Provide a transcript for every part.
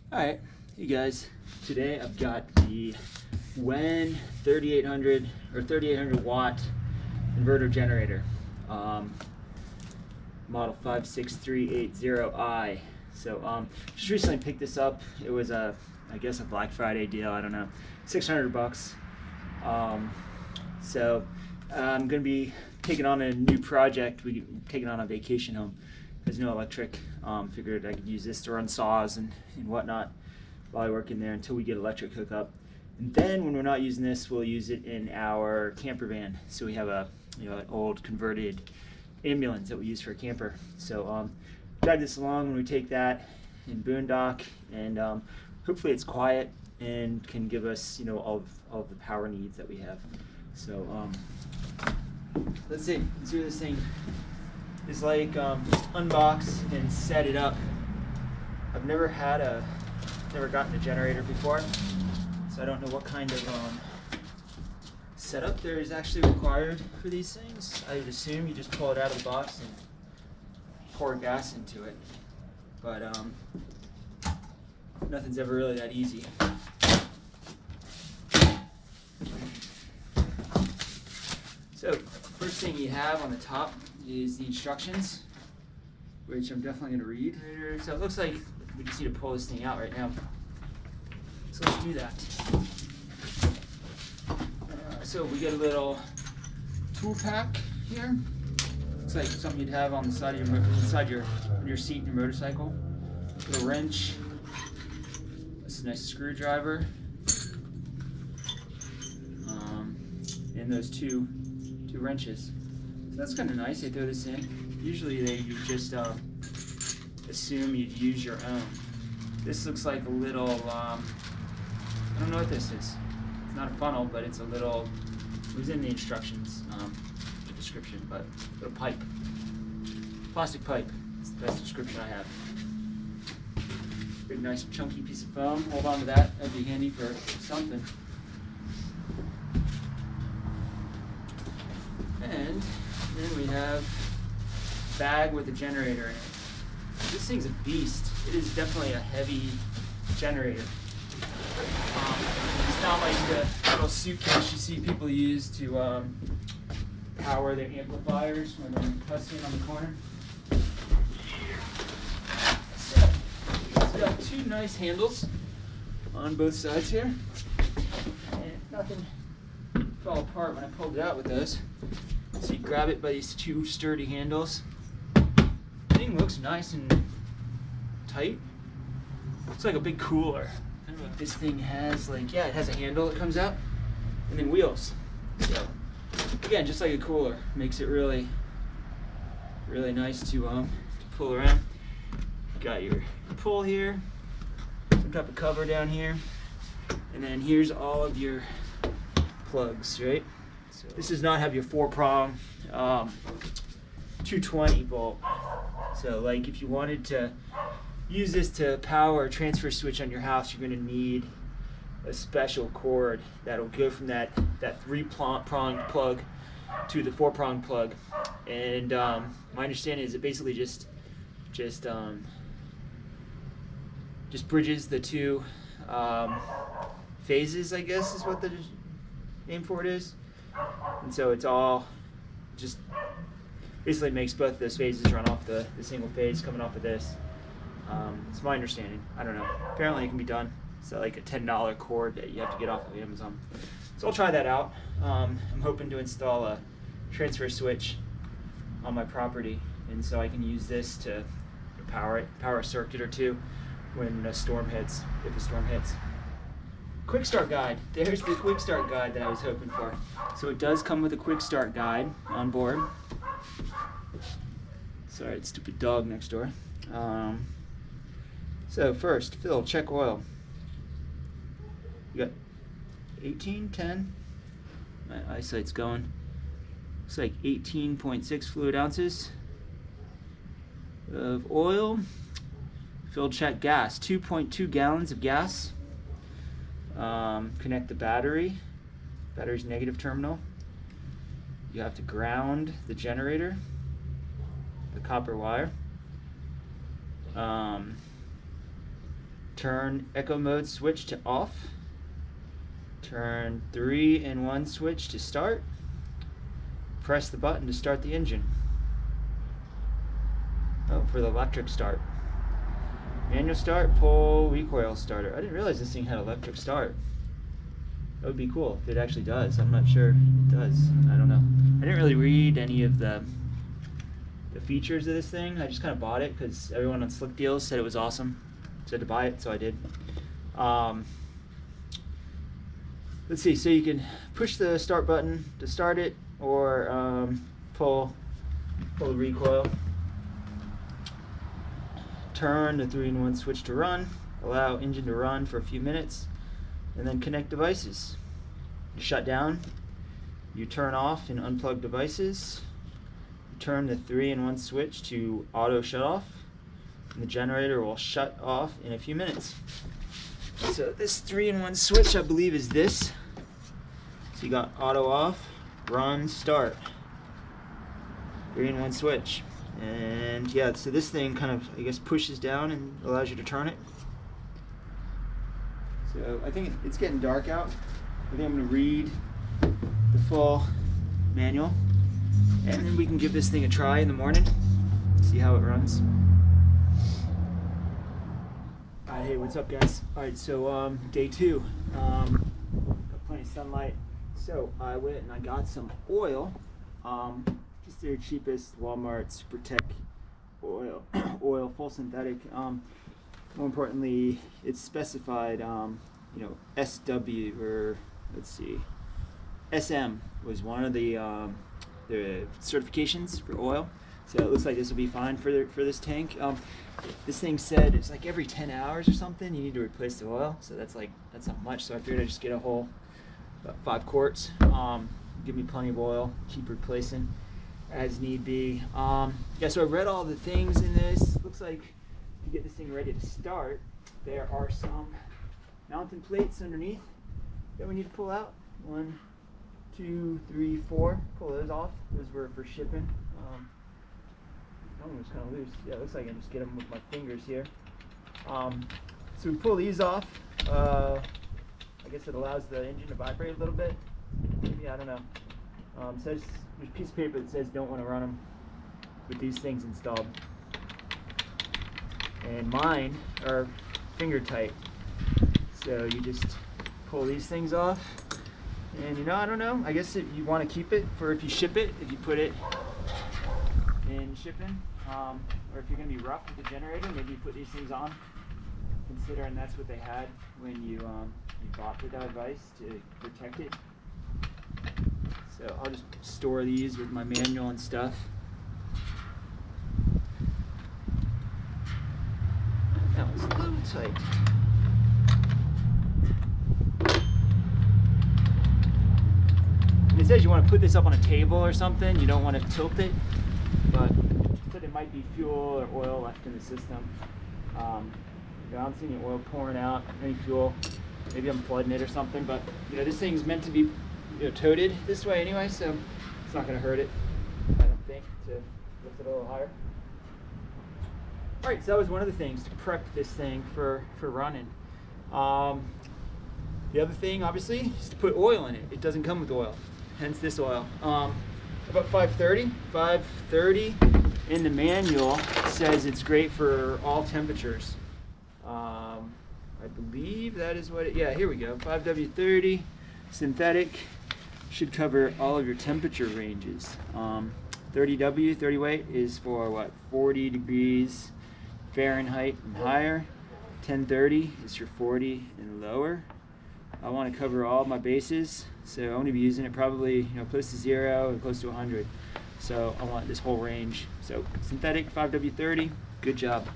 Alright, you guys, today I've got the WEN 3800 or 3800 watt inverter generator, model 56380i. So just recently picked this up. It was I guess a Black Friday deal, I don't know, $600. So I'm gonna be taking on a new project. We're taking on a vacation home. There's no electric. Figured I could use this to run saws and whatnot while I work in there until we get electric hookup. And then when we're not using this, we'll use it in our camper van. So we have an old converted ambulance that we use for a camper. So drag this along when we take that in boondock, and hopefully it's quiet and can give us all of the power needs that we have. So let's see what this thing is like. Just unbox and set it up. I've never gotten a generator before, so I don't know what kind of setup there is actually required for these things. I would assume you just pull it out of the box and pour gas into it, but nothing's ever really that easy. So first thing you have on the top is the instructions, which I'm definitely going to read. So it looks like we just need to pull this thing out right now. So let's do that. So we get a little tool pack here. Looks like something you'd have on the side of your seat in your motorcycle. A little wrench. This is a nice screwdriver. And those two wrenches. So that's kind of nice. They throw this in. Usually they just assume you'd use your own. This looks like a little, I don't know what this is. It's not a funnel, but it's a little, it was in the instructions, the description, but a little pipe. Plastic pipe. It's the best description I have. Big, nice, chunky piece of foam. Hold on to that. That'd be handy for something. And then we have a bag with a generator in it. This thing's a beast. It is definitely a heavy generator. It's not like the little suitcase you see people use to power their amplifiers when they're cussing on the corner. So we got two nice handles on both sides here, and nothing fell apart when I pulled it out with those. So you grab it by these two sturdy handles. The thing looks nice and tight. Looks like a big cooler. I don't know if this thing has it has a handle that comes out, and then wheels. So again, just like a cooler, makes it really, really nice to pull around. Got your pull here, some type of cover down here, and then here's all of your plugs, right? So this does not have your 4-prong 220 volt. So like if you wanted to use this to power a transfer switch on your house, you're going to need a special cord that'll go from that 3-pronged plug to the 4-pronged plug. And my understanding is it basically just bridges the two phases, I guess is what the name for it is. And so it's all just basically makes both of those phases run off the single phase coming off of this. It's my understanding. I don't know. Apparently it can be done. It's like a $10 cord that you have to get off of Amazon. So I'll try that out. I'm hoping to install a transfer switch on my property, and so I can use this to power a circuit or two when a storm hits, if a storm hits. Quick start guide. There's the quick start guide that I was hoping for. So it does come with a quick start guide on board. Sorry, it's stupid dog next door. So first, fill, check oil. You got 18, 10. My eyesight's going. Looks like 18.6 fluid ounces of oil. Fill, check gas. 2.2 gallons of gas. Connect the battery's negative terminal. You have to ground the generator, the copper wire. turn echo mode switch to off, turn 3-in-1 switch to start, press the button to start the engine. Oh, for the electric start. Manual start, pull, recoil starter. I didn't realize this thing had electric start. That would be cool if it actually does. I'm not sure it does. I don't know. I didn't really read any of the features of this thing. I just kind of bought it because everyone on Slick Deals said it was awesome. So I had to buy it, so I did. Let's see, so you can push the start button to start it, or pull the recoil. Turn the 3-in-1 switch to run, allow engine to run for a few minutes, and then connect devices. You shut down, you turn off and unplug devices, you turn the 3-in-1 switch to auto shut off, and the generator will shut off in a few minutes. So this 3-in-1 switch, I believe, is this. So you got auto off, run, start. 3-in-1 switch. And yeah, so this thing kind of, I guess, pushes down and allows you to turn it. So I think it's getting dark out. I think I'm going to read the full manual, and then we can give this thing a try in the morning, see how it runs. Hey, what's up, guys? Alright, so day 2. Got plenty of sunlight. So I went and I got some oil. Just their cheapest Walmart Super Tech oil, full synthetic. More importantly, it's specified, you know, SW, or let's see, SM was one of the certifications for oil. So it looks like this will be fine for this tank. This thing said it's like every 10 hours or something you need to replace the oil. So that's not much. So I figured I'd just get a whole about 5 quarts. Give me plenty of oil, keep replacing as need be. Yeah, so I read all the things in this. Looks like to get this thing ready to start, there are some mounting plates underneath that we need to pull out. 1, 2, 3, 4. Pull those off. Those were for shipping. That one was kind of loose. Yeah, it looks like I can just get them with my fingers here. So we pull these off. I guess it allows the engine to vibrate a little bit. Yeah, I don't know. Says there's a piece of paper that says don't want to run them with these things installed. And mine are finger tight. So you just pull these things off. And you know, I don't know. I guess if you want to keep it for if you ship it, if you put it in shipping, or if you're going to be rough with the generator, maybe you put these things on, considering that's what they had when you bought the device to protect it. So I'll just store these with my manual and stuff. That was a little tight. And it says you want to put this up on a table or something. You don't want to tilt it, but there might be fuel or oil left in the system. I don't see any oil pouring out, any fuel. Maybe I'm flooding it or something, but you know, this thing's meant to be, you know, toted this way anyway, so it's not going to hurt it, I don't think, to lift it a little higher. Alright, so that was one of the things to prep this thing for running. The other thing, obviously, is to put oil in it. It doesn't come with oil, hence this oil. About 530 in the manual says it's great for all temperatures. I believe that is what it, yeah, here we go. 5W30 synthetic should cover all of your temperature ranges. 30W, 30 weight, is for what, 40 degrees Fahrenheit and higher. 1030 is for 40 and lower. I want to cover all my bases, so I'm going to be using it probably, you know, close to 0 and close to 100. So I want this whole range. So synthetic 5W30, good job.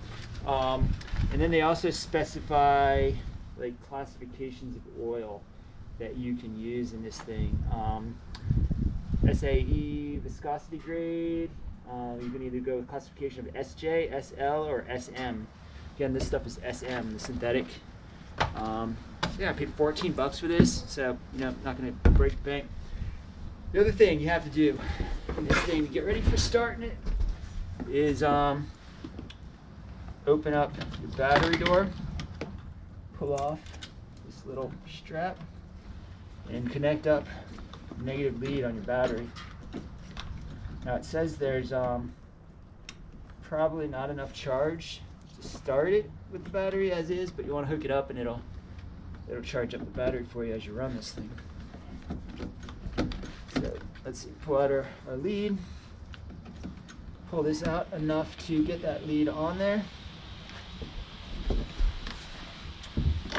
And then they also specify like classifications of oil that you can use in this thing. SAE viscosity grade. You can either go with classification of SJ, SL, or SM. Again, this stuff is SM, the synthetic. Yeah, I paid $14 for this, so you know, not going to break the bank. The other thing you have to do in this thing to get ready for starting it is open up your battery door. pull off this little strap and connect up negative lead on your battery. Now it says there's probably not enough charge to start it with the battery as is, but you want to hook it up and it'll charge up the battery for you as you run this thing. So let's see, pull out our lead, pull this out enough to get that lead on there.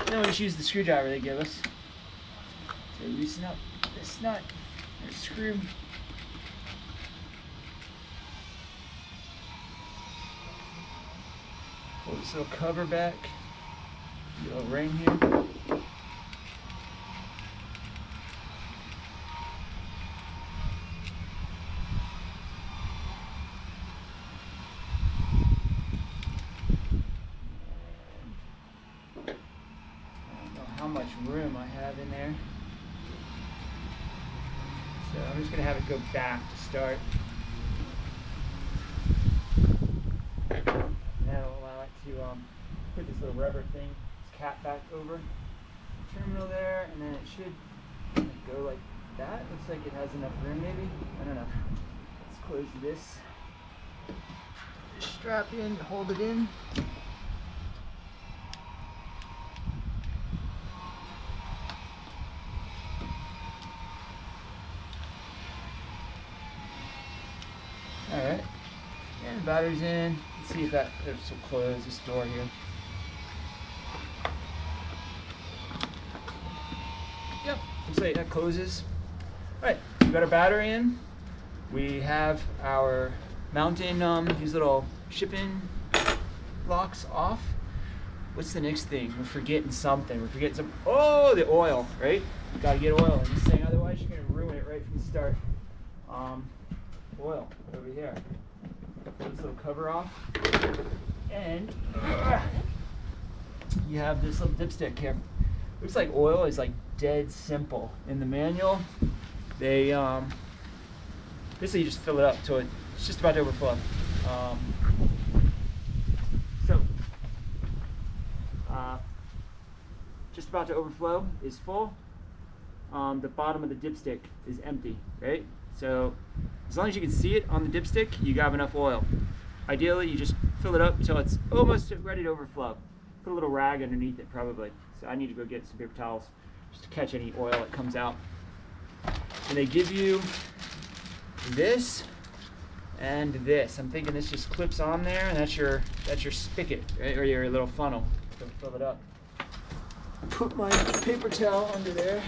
Then we just use the screwdriver they give us. So loosen up this nut or screw. Pull this little cover back, little ring here. I don't know how much room I have in there. So I'm just going to have it go back to start. That'll allow it to put this little rubber thing, this cap back over the terminal there, and then it should go like that. Looks like it has enough room maybe. I don't know. Let's close this strap in to hold it in. Alright, and the battery's in. Let's see if that will close this door here. Yep, looks like that closes. Alright, we got our battery in. We have our mounting, these little shipping locks off. What's the next thing? We're forgetting something. We're forgetting some. Oh, the oil, right? You gotta get oil in this thing, otherwise you're gonna ruin it right from the start. Oil over here. Pull this little cover off, and you have this little dipstick here. Looks like oil is like dead simple. In the manual, they basically you just fill it up till it's just about to overflow. Just about to overflow is full. The bottom of the dipstick is empty, right? So as long as you can see it on the dipstick, you have enough oil. Ideally, you just fill it up until it's almost ready to overflow. Put a little rag underneath it probably. So I need to go get some paper towels just to catch any oil that comes out. And they give you this and this. I'm thinking this just clips on there, and that's your spigot, right? Or your little funnel to fill it up. Put my paper towel under there.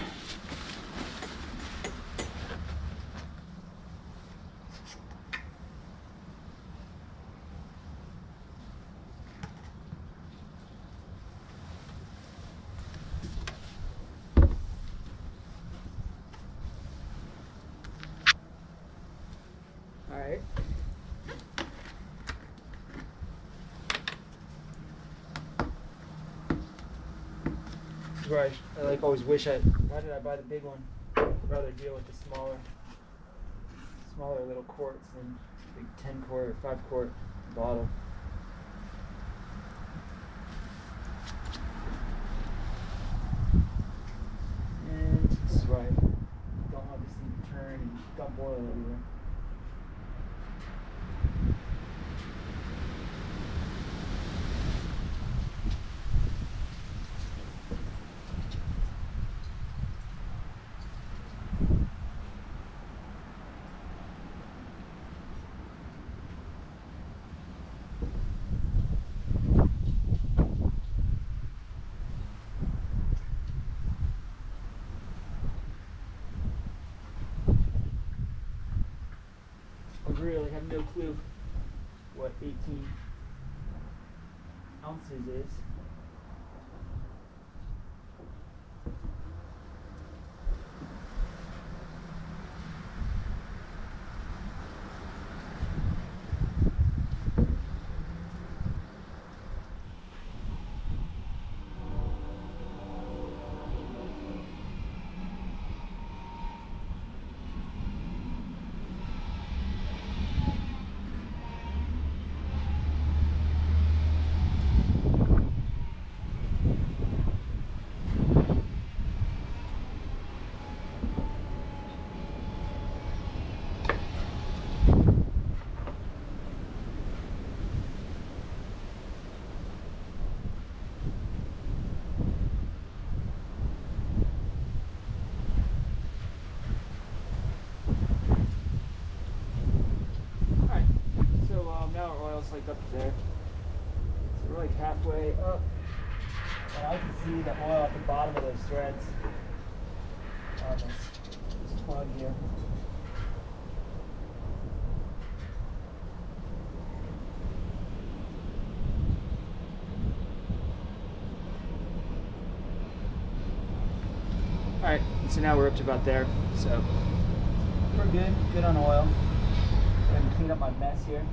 All right. This is where I like always wish why did I buy the big one? I'd rather deal with the smaller little quarts than big 10 quart or 5 quart bottle. And this is why I don't want this thing to turn and dump oil everywhere. Really have no clue what 18 ounces is. like up to there. So we're like halfway up. And I can see the oil at the bottom of those threads on this plug here. Alright, so now we're up to about there. So we're good on oil. Go ahead and clean up my mess here.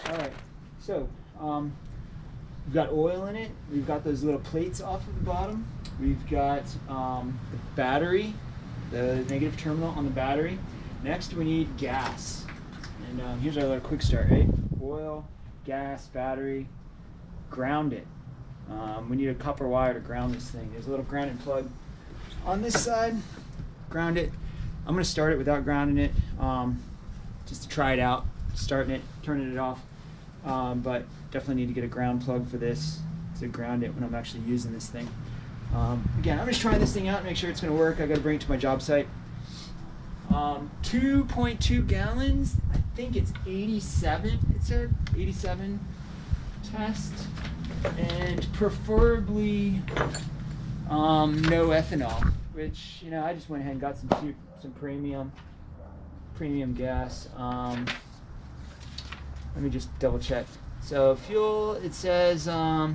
Alright, so we've got oil in it. We've got those little plates off of the bottom. We've got the battery, the negative terminal on the battery. Next we need gas. And here's our little quick start, right? Oil, gas, battery, ground it. We need a copper wire to ground this thing. There's a little grounding plug on this side. Ground it. I'm going to start it without grounding it, just to try it out. Starting it, turning it off. But definitely need to get a ground plug for this to ground it when I'm actually using this thing. Again, I'm just trying this thing out, make sure it's going to work. I got to bring it to my job site. 2.2 gallons. I think it's 87. It said 87 test, and preferably no ethanol. Which, you know, I just went ahead and got some premium gas. Let me just double check. So fuel, it says, yeah,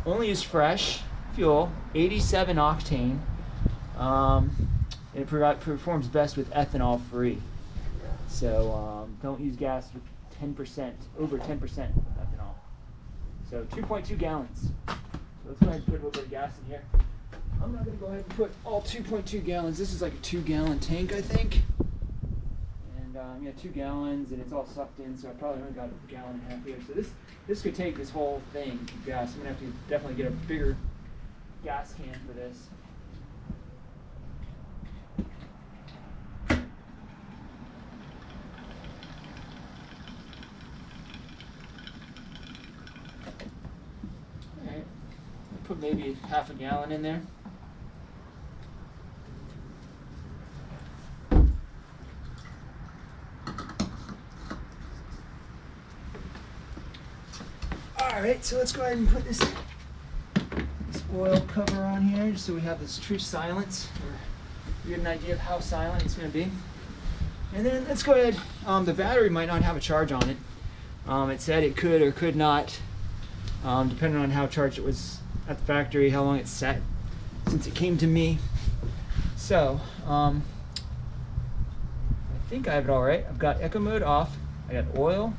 only use fresh fuel, 87 octane. And it performs best with ethanol free. So don't use gas with 10%, over 10% ethanol. So 2.2 gallons. So let's go ahead and put a little bit of gas in here. I'm not going to go ahead and put all 2.2 gallons. This is like a 2-gallon tank, I think. Yeah, 2 gallons, and it's all sucked in, so I probably only got a gallon and a half here. So this could take this whole thing of gas. I'm gonna have to definitely get a bigger gas can for this. All right, I'll put maybe half a gallon in there. Alright, so let's go ahead and put this oil cover on here just so we have this true silence, or we get an idea of how silent it's going to be. And then let's go ahead, the battery might not have a charge on it. It said it could or could not, depending on how charged it was at the factory, how long it's sat since it came to me. So, I think I have it all right. I've got echo mode off, I got oil,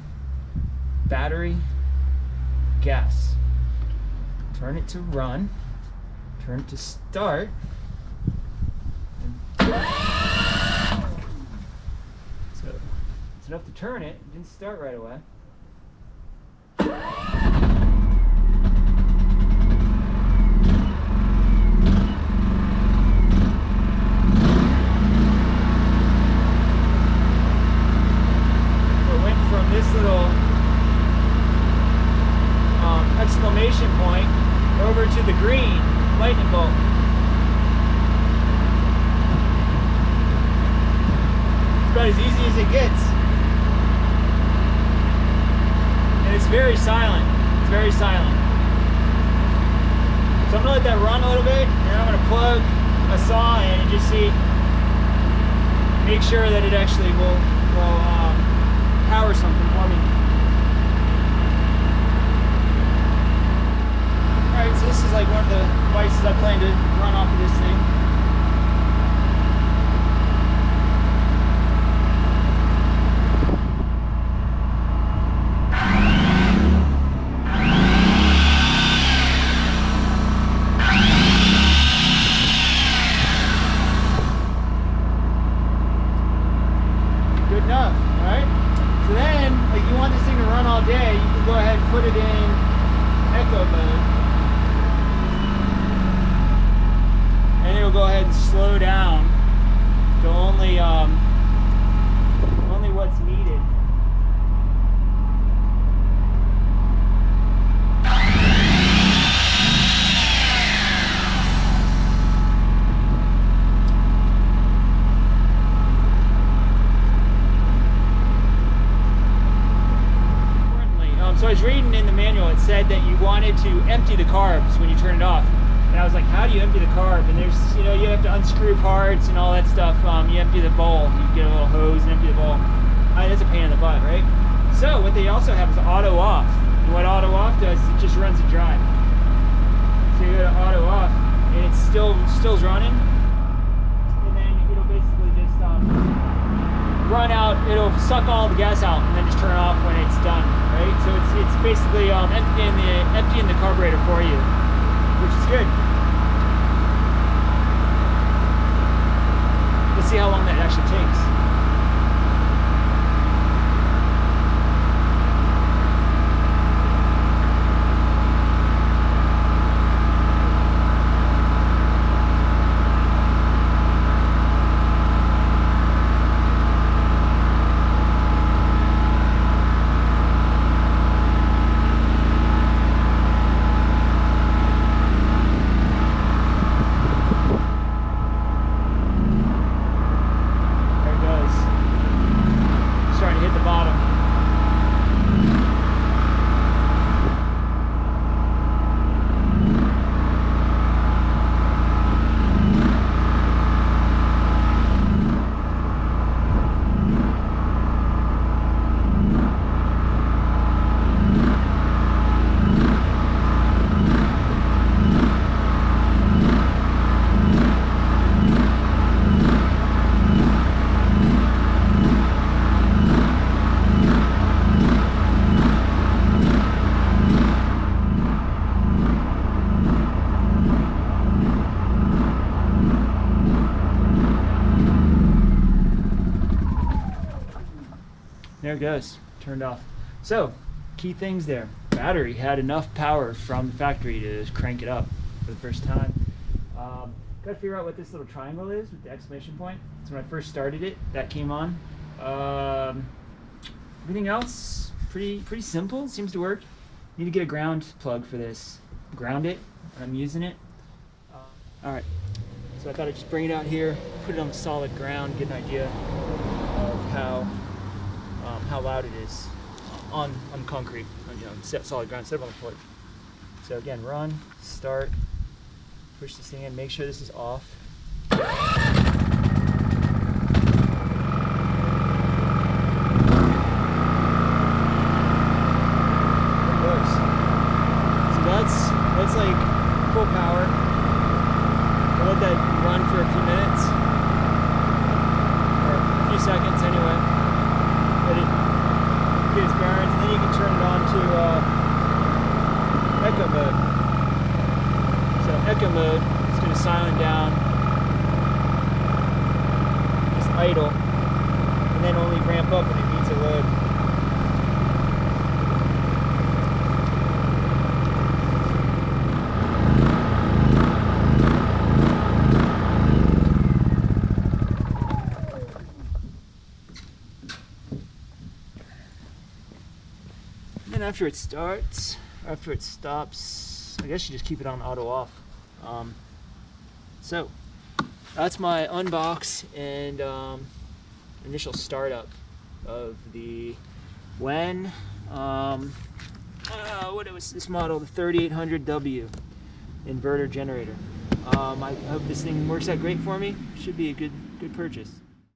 battery, gas. Turn it to run, turn it to start. So it's enough to turn it. It didn't start right away. So it went from this little exclamation point over to the green lightning bolt. It's about as easy as it gets. And it's very silent. It's very silent. So I'm gonna let that run a little bit, and then I'm gonna plug a saw in and just see, make sure that it actually will power something for me. Alright, so this is like one of the devices I plan to run off of this thing. Good enough, alright? So then, like, you want this thing to run all day, you can go ahead and put it in echo mode. And it'll go ahead and slow down to only what's needed. So I was reading in the manual, it said that you wanted to empty the carbs when you turn it off. And I was like, how do you empty the carb? And there's, you know, you have to unscrew parts and all that stuff. You empty the bowl. You get a little hose and empty the bowl. That's a pain in the butt, right? So what they also have is auto off. And what auto off does is it just runs it dry. So you go to auto off, and it's still running. And then it'll basically just run out. It'll suck all the gas out and then just turn off when it's done, right? So it's basically emptying the carburetor for you, which is good. Let's see how long that actually takes. There it goes, turned off. So, key things there. Battery had enough power from the factory to crank it up for the first time. Got to figure out what this little triangle is with the exclamation point. So when I first started it, that came on. Everything else, pretty simple, seems to work. Need to get a ground plug for this. Ground it when I'm using it. Alright, so I thought I'd just bring it out here, put it on solid ground, get an idea of how loud it is on concrete, on, you know, solid ground instead of on the porch. So again, run, start, push this thing in, make sure this is off. There it goes. So that's like full power. I'll let that run for a few minutes, or a few seconds anyway. Let it get its bearings, and then you can turn it on to echo mode. So echo mode is going to silent down, just idle, and then only ramp up when it needs a load. And after it stops, I guess you just keep it on auto off. So that's my unbox and initial startup of the WEN, what was this model, the 3800W inverter generator. I hope this thing works out great for me. Should be a good purchase.